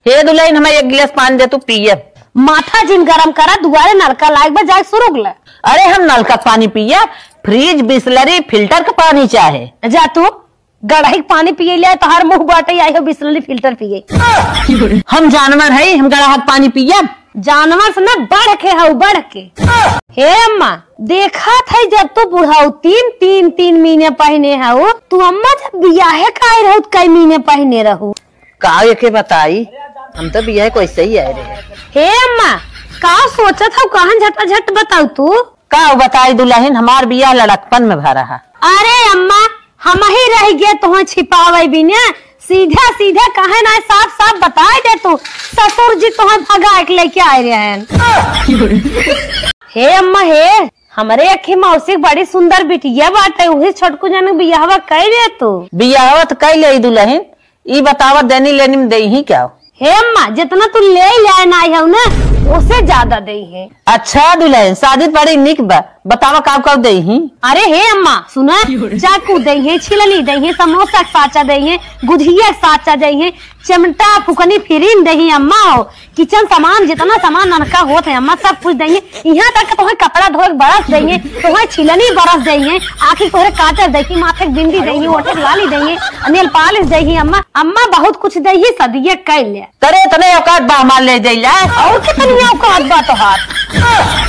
हे दुल्हन हमें एक गिलास पानी दे तू पिए। माथा जिन गरम करा दुआरे नलका लाग बा जाके शुरू गला। अरे हम नल का पानी पिए, फ्रिज बिस्लरी फिल्टर का पानी चाहे। जा तू गढ़ाई पानी पिए लिया तो हर मुंह बाटे आई हो बिस्लरी फिल्टर पिए। हम जानवर है, हम गढ़ा पानी पिए। जानवर से ना बढ़ के हो बढ़ के। हे अम्मा देखा था जब तो बुढ़ाऊ तीन महीने पहने हो तू अम्मा जब बियाहे का रहो कई महीने पहने रहो का के बताई हम तो बियाहे को ऐसे ही आए रहे। हे अम्मा का सोचा था कहां झटा झट बताऊ तू का बताई दुल्हन हमार बियाह लड़कपन में भरा है। अरे अम्मा हम ही रह गए तुह छिपावे बिना सीधा सीधा कहे ना साफ साफ बताए दे तू ससुर जी तुह भगा के लेके आए रहे हैं। हे अम्मा हे हमारे अखी मौसी बड़ी सुंदर बिटिया बात है वही छोटकू जन बियाहवा कह दे तू। बियाहवा तो कह ले दुल्हन ई बतावा देनी लेनी में दे ही क्या। हे अम्मा जितना तू ले ना आई हो ना उससे ज्यादा दे है। अच्छा दुल्हन शादी बड़ी निक बा बतावा कब कब दे ही। अरे हे अम्मा सुना चाकू दे है छिलनी दे है समोसा साचा दे है गुझिया साचा दे है चिमटा फुकनी फिरीन दे है अम्मा हो किचन सामान जितना सामान ननका होते है अम्मा सब कुछ दे है। यहाँ तक तुम्हें कपड़ा धोए बरस दे है तुम्हें छिलनी बरस दे है आखिर तोहरे काटर दे माथे बिंदी दे ओठे लाली दे नेल पॉलिश दे है अम्मा अम्मा बहुत कुछ दे है सदिये कह ले तरे तने औकात बा हमार ले जाइला और कितनी औकात बा तोहार।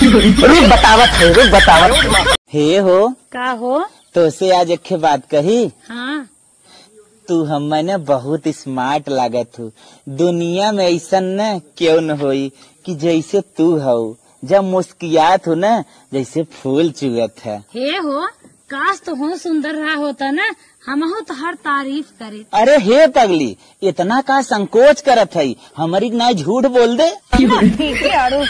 रुक बतावत है रुक बतावत। हे हो का हो तो से आज एक बात कही। हाँ तू हमें बहुत स्मार्ट लागत हो दुनिया में ऐसा न क्यों न होई कि जैसे तू हो जब मुस्कियात हो ना जैसे फूल चुगत है। हे हो काश तो हो सुंदर रहा होता ना हम हो तो हर तारीफ करे। अरे हे पगली इतना का संकोच करत है हमारी ना झूठ बोल दे। ठीक है अरु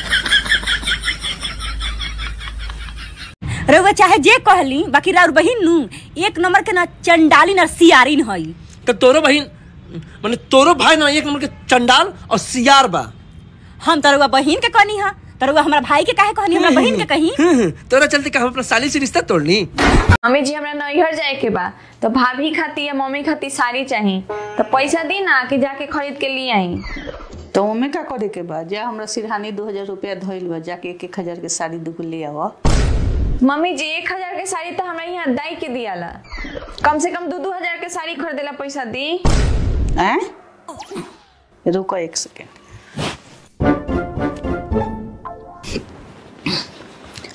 रउआ चाहे जे कहली बाकी राउर बहिन नु एक नंबर के ना चंडाली ना सियारिन हई। तो तोरो बहिन माने तोरो भाई ना एक नंबर के चंडाल और सियार बा। हम तो रउआ बहिन के कहनी हा तो रउआ हमारा भाई के काहे कहनी हमरा बहिन के कही। तोरा चलते का हम अपना साली से रिश्ता तोड़नी। मम्मी जी हमरा नैहर जाए के बा तो भाभी खाती या मम्मी खाती साड़ी चाहिए तो पैसा दी ना कि जाके खरीद के लिए आई। तो हमें का करे के बा जा हमरा सिरहानी 2000 रुपया धइल बा जाके 1000 के साड़ी दुगो ले आवा। मम्मी जी 1000 के साड़ी तो हमरा यहाँ दाई के दियाला कम से कम 2-2000 के साड़ी खरीदेला पैसा दी। हैं रुको एक सेकंड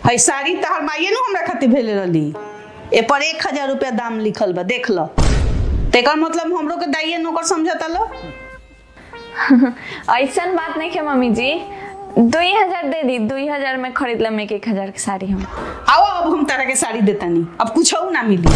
हई साड़ी तहर माइये नु हमरा खातिर भेले रहली ए पर 1000 रुपया दाम लिखल बा देख ल तेकर मतलब हमरो के दाइये नौकर समझता लो। ऐसा बात नहीं है मम्मी जी 2000 दे दी 2000 में खरीद ला मैं 1000 की साड़ी हम। आओ अब हम तारा के साड़ी देता नहीं अब कुछ ना मिली।